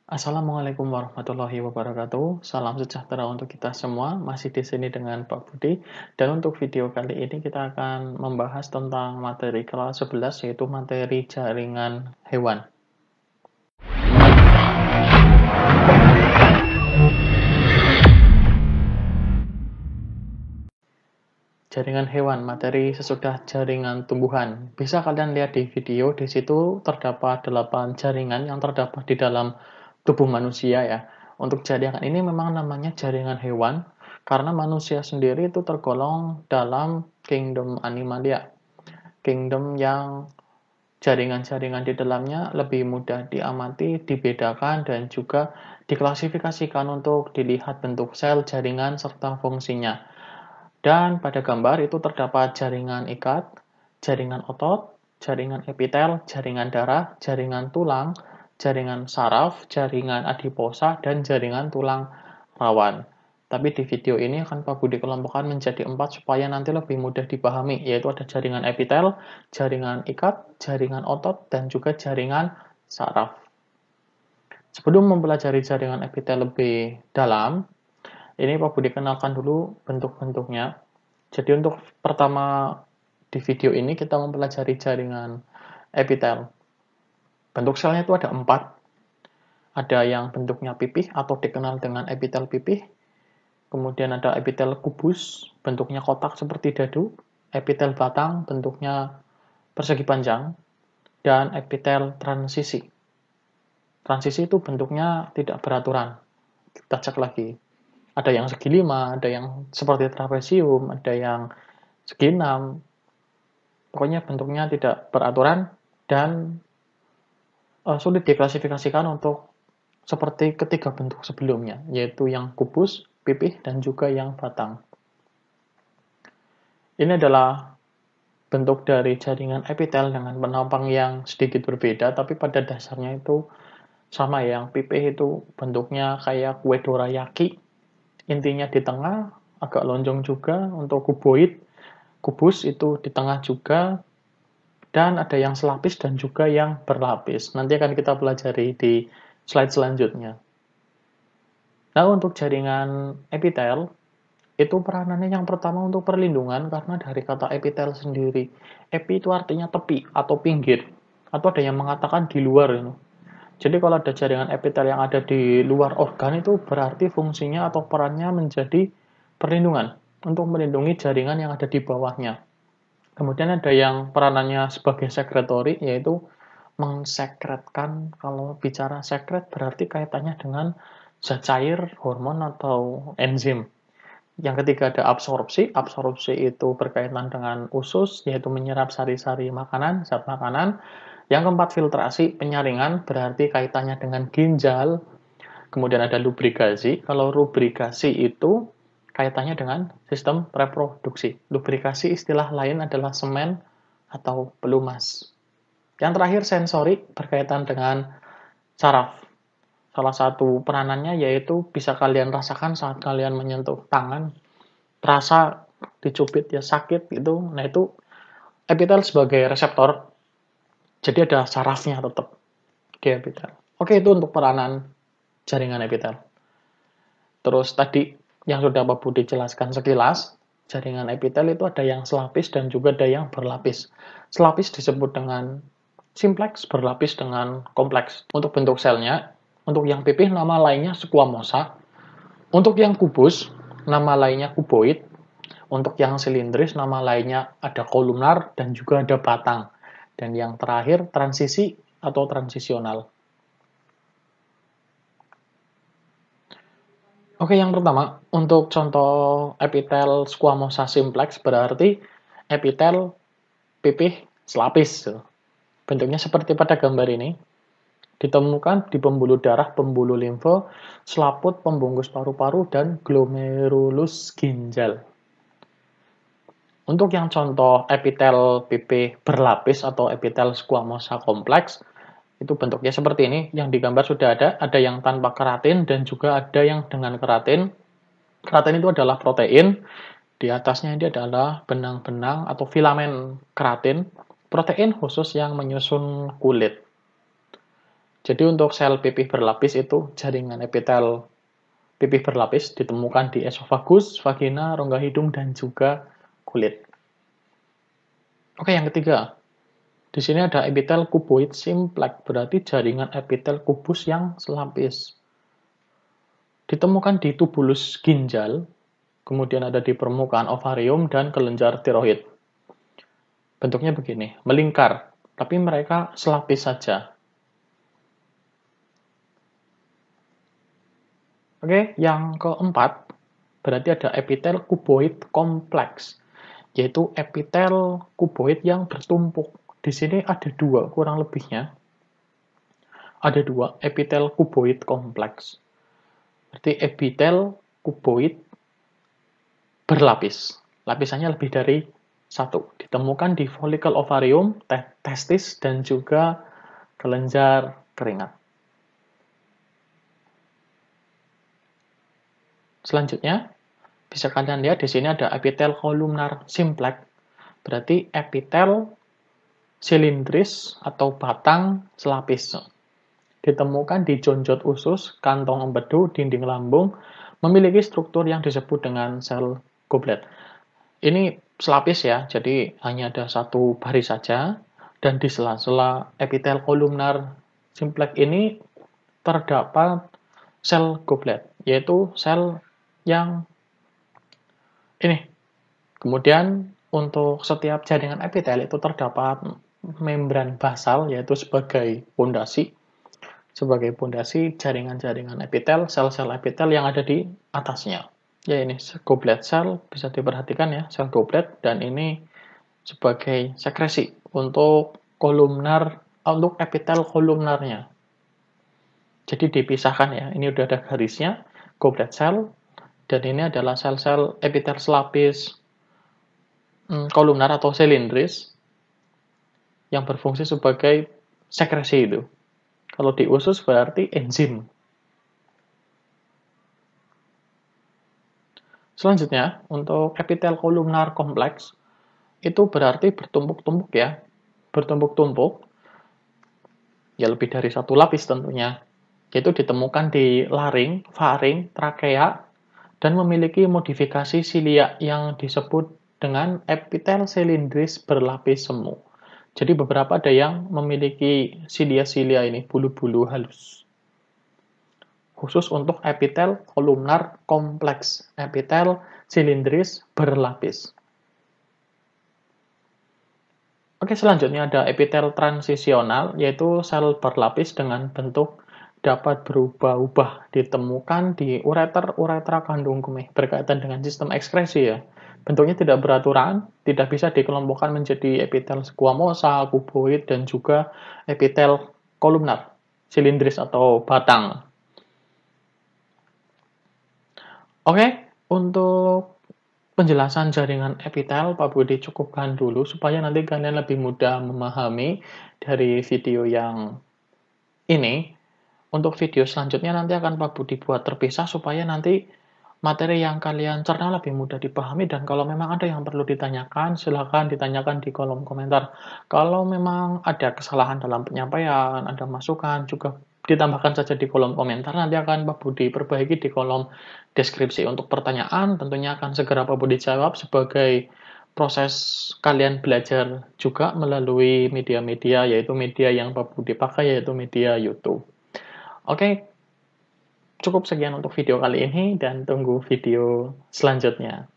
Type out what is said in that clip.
Assalamualaikum warahmatullahi wabarakatuh. Salam sejahtera untuk kita semua. Masih di sini dengan Pak Budi. Dan untuk video kali ini kita akan membahas tentang materi kelas 11 yaitu materi jaringan hewan. Jaringan hewan, materi sesudah jaringan tumbuhan. Bisa kalian lihat di video, di situ terdapat 8 jaringan yang terdapat di dalam tubuh manusia ya. Untuk jaringan ini memang namanya jaringan hewan, karena manusia sendiri itu tergolong dalam kingdom animalia. Kingdom yang jaringan-jaringan di dalamnya lebih mudah diamati, dibedakan, dan juga diklasifikasikan untuk dilihat bentuk sel, jaringan, serta fungsinya. Dan pada gambar itu terdapat jaringan ikat, jaringan otot, jaringan epitel, jaringan darah, jaringan tulang, jaringan saraf, jaringan adiposa, dan jaringan tulang rawan. Tapi di video ini akan Pak Budi kelompokkan menjadi 4 supaya nanti lebih mudah dipahami, yaitu ada jaringan epitel, jaringan ikat, jaringan otot, dan juga jaringan saraf. Sebelum mempelajari jaringan epitel lebih dalam, ini Pak Budi kenalkan dulu bentuk-bentuknya. Jadi untuk pertama di video ini kita mempelajari jaringan epitel. Bentuk selnya itu ada 4. Ada yang bentuknya pipih atau dikenal dengan epitel pipih. Kemudian ada epitel kubus, bentuknya kotak seperti dadu. Epitel batang, bentuknya persegi panjang. Dan epitel transisi. Transisi itu bentuknya tidak beraturan. Kita cek lagi. Ada yang segi 5, ada yang seperti trapesium, ada yang segi 6. Pokoknya bentuknya tidak beraturan dan sulit diklasifikasikan untuk seperti ketiga bentuk sebelumnya, yaitu yang kubus, pipih, dan juga yang batang. Ini adalah bentuk dari jaringan epitel dengan penampang yang sedikit berbeda, tapi pada dasarnya itu sama ya. Yang pipih itu bentuknya kayak kue dorayaki, intinya di tengah, agak lonjong juga. Untuk kuboid, kubus itu di tengah juga, dan ada yang selapis dan juga yang berlapis. Nanti akan kita pelajari di slide selanjutnya. Nah, untuk jaringan epitel, itu peranannya yang pertama untuk perlindungan, karena dari kata epitel sendiri. Epi itu artinya tepi atau pinggir, atau ada yang mengatakan di luar. Jadi kalau ada jaringan epitel yang ada di luar organ, itu berarti fungsinya atau perannya menjadi perlindungan, untuk melindungi jaringan yang ada di bawahnya. Kemudian ada yang peranannya sebagai sekretory, yaitu mengsekretkan. Kalau bicara sekret berarti kaitannya dengan zat cair, hormon, atau enzim. Yang ketiga ada absorpsi. Absorpsi itu berkaitan dengan usus, yaitu menyerap sari-sari makanan, zat makanan. Yang keempat filtrasi, penyaringan, berarti kaitannya dengan ginjal. Kemudian ada lubrikasi. Kalau lubrikasi itu kaitannya dengan sistem reproduksi. Lubrikasi istilah lain adalah semen atau pelumas. Yang terakhir sensori, berkaitan dengan saraf. Salah satu peranannya yaitu bisa kalian rasakan saat kalian menyentuh tangan, terasa dicubit ya sakit gitu. Nah itu epitel sebagai reseptor. Jadi ada sarafnya tetap di epitel. Oke, itu untuk peranan jaringan epitel. Terus tadi yang sudah Pak Budi jelaskan sekilas, jaringan epitel itu ada yang selapis dan juga ada yang berlapis. Selapis disebut dengan simplex, berlapis dengan kompleks. Untuk bentuk selnya, untuk yang pipih nama lainnya squamosa. Untuk yang kubus, nama lainnya kuboid. Untuk yang silindris, nama lainnya ada kolumnar dan juga ada batang. Dan yang terakhir, transisi atau transisional. Oke, yang pertama, untuk contoh epitel squamosa simplex berarti epitel pipih selapis. Bentuknya seperti pada gambar ini. Ditemukan di pembuluh darah, pembuluh limfe, selaput, pembungkus paru-paru, dan glomerulus ginjal. Untuk yang contoh epitel pipih berlapis atau epitel squamosa kompleks, itu bentuknya seperti ini. Yang di gambar sudah ada yang tanpa keratin dan juga ada yang dengan keratin. Keratin itu adalah protein. Di atasnya ini adalah benang-benang atau filamen keratin, protein khusus yang menyusun kulit. Jadi untuk sel pipih berlapis itu jaringan epitel pipih berlapis ditemukan di esofagus, vagina, rongga hidung, dan juga kulit. Oke, yang ketiga. Di sini ada epitel kuboid simplex, berarti jaringan epitel kubus yang selapis. Ditemukan di tubulus ginjal, kemudian ada di permukaan ovarium dan kelenjar tiroid. Bentuknya begini, melingkar, tapi mereka selapis saja. Oke, yang keempat, berarti ada epitel kuboid kompleks, yaitu epitel kuboid yang bertumpuk. Di sini ada dua, kurang lebihnya. Ada dua, epitel kuboid kompleks. Berarti epitel kuboid berlapis. Lapisannya lebih dari satu. Ditemukan di folikel ovarium, testis, dan juga kelenjar keringat. Selanjutnya, bisa kalian lihat di sini ada epitel kolumnar simplex. Berarti epitel silindris atau batang selapis. Ditemukan di jonjot usus, kantong empedu, dinding lambung, memiliki struktur yang disebut dengan sel goblet. Ini selapis ya, jadi hanya ada satu baris saja, dan di sela-sela epitel kolumnar simplex ini terdapat sel goblet, yaitu sel yang ini. Kemudian untuk setiap jaringan epitel itu terdapat membran basal, yaitu sebagai pondasi jaringan-jaringan epitel, sel-sel epitel yang ada di atasnya. Ya ini goblet cell, bisa diperhatikan ya, sel goblet, dan ini sebagai sekresi untuk epitel kolumnarnya. Jadi dipisahkan ya, ini udah ada garisnya, goblet cell, dan ini adalah sel-sel epitel selapis kolumnar atau silindris yang berfungsi sebagai sekresi itu. Kalau di usus berarti enzim. Selanjutnya, untuk epitel kolumnar kompleks, itu berarti bertumpuk-tumpuk ya. Bertumpuk-tumpuk, ya lebih dari satu lapis tentunya. Yaitu ditemukan di laring, faring, trakea, dan memiliki modifikasi silia yang disebut dengan epitel silindris berlapis semu. Jadi beberapa ada yang memiliki silia-silia ini, bulu-bulu halus. Khusus untuk epitel kolumnar kompleks, epitel silindris berlapis. Oke, selanjutnya ada epitel transisional, yaitu sel berlapis dengan bentuk dapat berubah-ubah, ditemukan di ureter kandung kemih, berkaitan dengan sistem ekskresi ya. Bentuknya tidak beraturan, tidak bisa dikelompokkan menjadi epitel squamosa, kuboid, dan juga epitel kolumnar, silindris atau batang. Oke, untuk penjelasan jaringan epitel, Pak Budi cukupkan dulu, supaya nanti kalian lebih mudah memahami dari video yang ini. Untuk video selanjutnya nanti akan Pak Budi buat terpisah, supaya nanti materi yang kalian cerna lebih mudah dipahami, dan kalau memang ada yang perlu ditanyakan, silahkan ditanyakan di kolom komentar. Kalau memang ada kesalahan dalam penyampaian, ada masukan, juga ditambahkan saja di kolom komentar, nanti akan Pak Budi perbaiki di kolom deskripsi. Untuk pertanyaan, tentunya akan segera Pak Budi jawab sebagai proses kalian belajar juga melalui media-media, yaitu media yang Pak Budi pakai, yaitu media YouTube. Oke, cukup sekian untuk video kali ini, dan tunggu video selanjutnya.